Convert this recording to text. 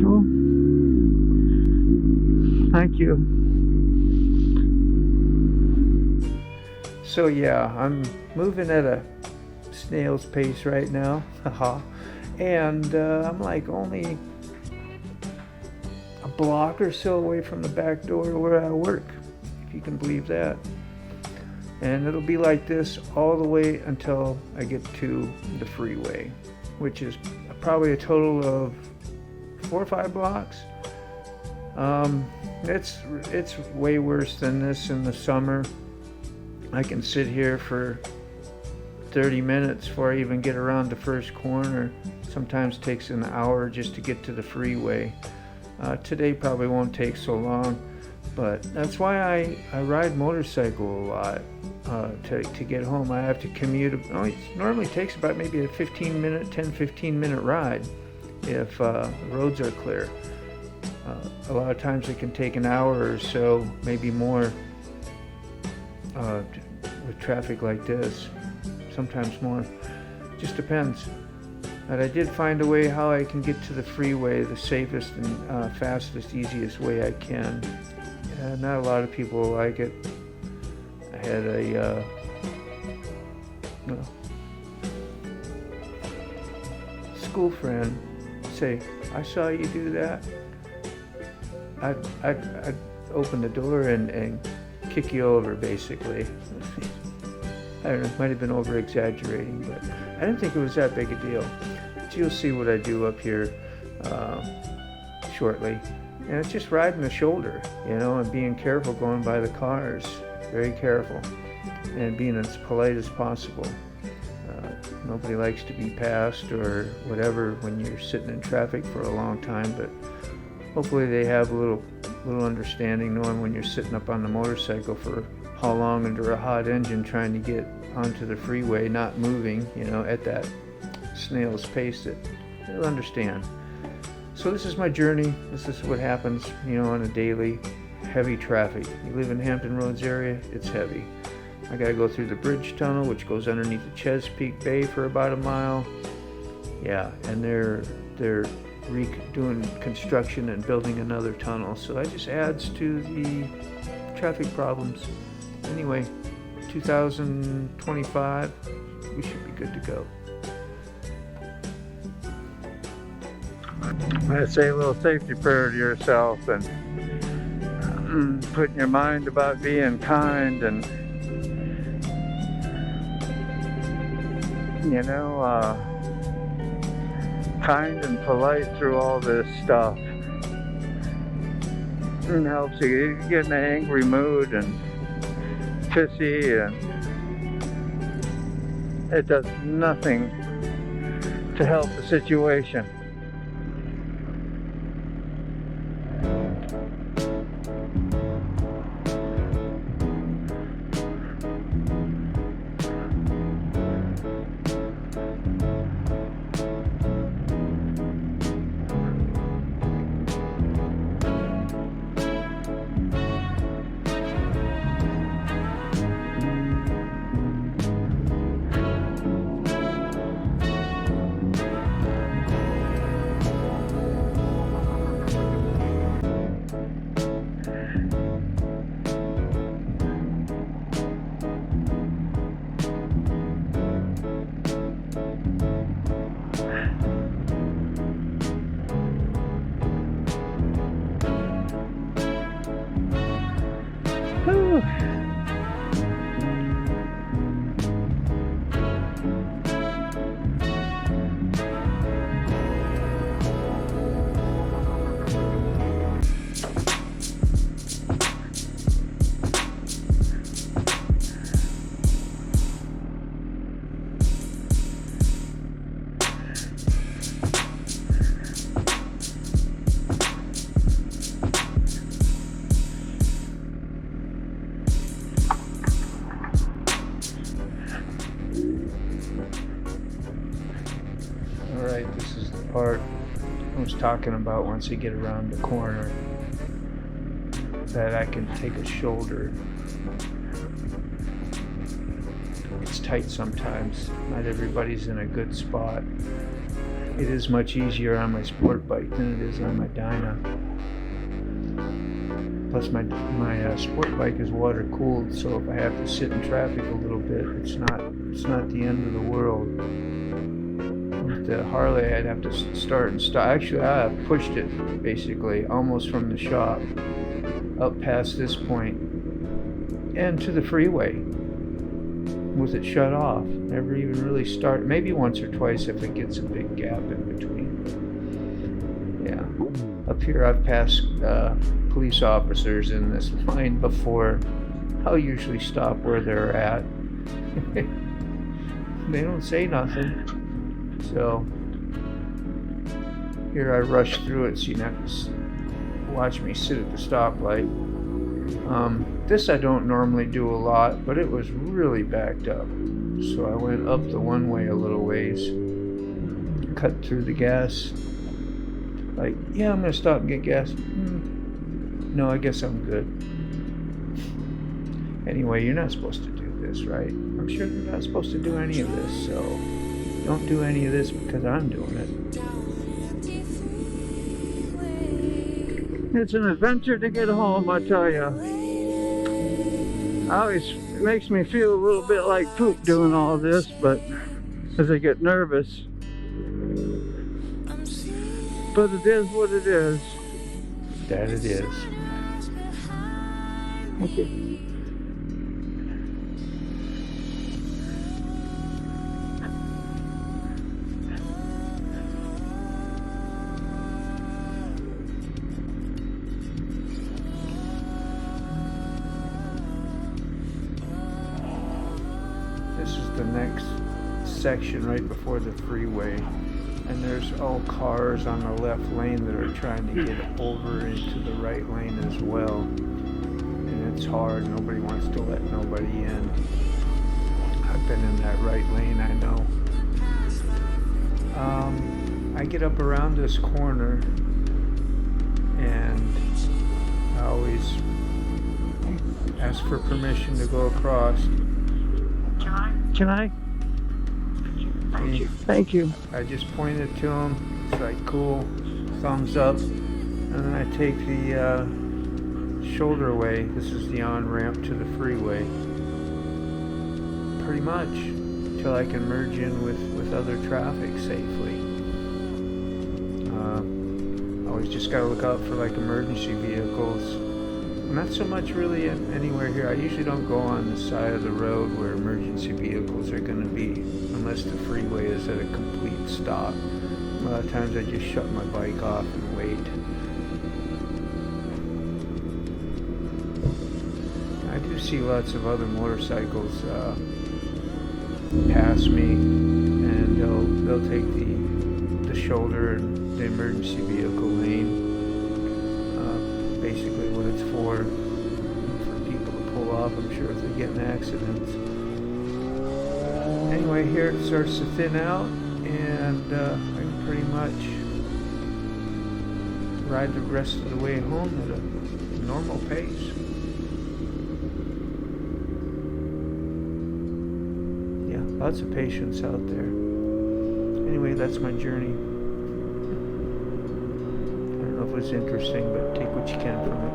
Cool. Thank you. So yeah, I'm moving at a snail's pace right now. Haha. And I'm like only a block or so away from the back door where I work, if you can believe that. And it'll be like this all the way until I get to the freeway, which is probably a total of 4 or 5 blocks. It's way worse than this in the summer. I can sit here for 30 minutes before I even get around the first corner. Sometimes takes an hour just to get to the freeway. Today probably won't take so long, but that's why I ride motorcycle a lot. To get home, I have to commute. It normally takes about maybe a 10-15 minute ride if the roads are clear. A lot of times it can take an hour or so, maybe more, with traffic like this. Sometimes more. Just depends. But I did find a way how I can get to the freeway the safest and fastest, easiest way I can. Not a lot of people like it. I had a school friend say, "I saw you do that. I'd open the door and kick you over," basically. I don't know, might have been over exaggerating, but I didn't think it was that big a deal. But you'll see what I do up here shortly. And it's just riding the shoulder, and being careful going by the cars. Very careful. And being as polite as possible. Nobody likes to be passed or whatever when you're sitting in traffic for a long time, but hopefully they have a little understanding, knowing when you're sitting up on the motorcycle for how long under a hot engine trying to get onto the freeway, not moving, at that snail's pace, that they'll understand. So this is my journey. This is what happens, on a daily. Heavy traffic. You live in Hampton Roads area, it's heavy. I gotta go through the bridge tunnel, which goes underneath the Chesapeake Bay for about a mile. Yeah, and they're doing construction and building another tunnel, so that just adds to the traffic problems. Anyway, 2025, we should be good to go. I'd say a little safety prayer to yourself and putting your mind about being kind and kind and polite through all this stuff. It helps you get in an angry mood and pissy, and it does nothing to help the situation. Alright, this is the part I was talking about. Once you get around the corner, that I can take a shoulder. It's tight sometimes. Not everybody's in a good spot. It is much easier on my sport bike than it is on my Dyna. Plus my sport bike is water cooled, so if I have to sit in traffic a little bit, it's not the end of the world. With the Harley, I'd have to start and stop. Actually, I pushed it basically almost from the shop up past this point and to the freeway with it shut off. Never even really start. Maybe once or twice if it gets a big gap in between. Yeah. Up here I've passed police officers in this line before. I'll usually stop where they're at. They don't say nothing. So here I rush through it so you don't have to watch me sit at the stoplight. This I don't normally do a lot, but it was really backed up. So I went up the one way a little ways, cut through the gas. Like, yeah, I'm gonna stop and get gas. No, I guess I'm good. Anyway, you're not supposed to do this, right? I'm sure you're not supposed to do any of this, so don't do any of this because I'm doing it. It's an adventure to get home, I tell you. It makes me feel a little bit like poop doing all this, but as I get nervous. But it is what it is. That it is. Okay. This is the next section right before the freeway, and there's all cars on the left lane that are trying to get over into the right lane as well, and it's hard. Nobody wants to let nobody in. I've been in that right lane, I know. I get up around this corner and I always ask for permission to go across. Can I? Thank you. Thank you. I just pointed to him. It's like, cool, thumbs up. And then I take the shoulder way. This is the on-ramp to the freeway. Pretty much. Until I can merge in with other traffic safely. Always just gotta look out for like emergency vehicles. Not so much really anywhere here. I usually don't go on the side of the road where emergency vehicles are going to be unless the freeway is at a complete stop. A lot of times I just shut my bike off and wait. I do see lots of other motorcycles pass me, and they'll take the shoulder and the emergency vehicle lane. Basically what it's for people to pull off, I'm sure, if they get in accidents. Anyway, here it starts to thin out, and I can pretty much ride the rest of the way home at a normal pace. Yeah, lots of patience out there. Anyway, that's my journey. It was interesting, but take what you can from it.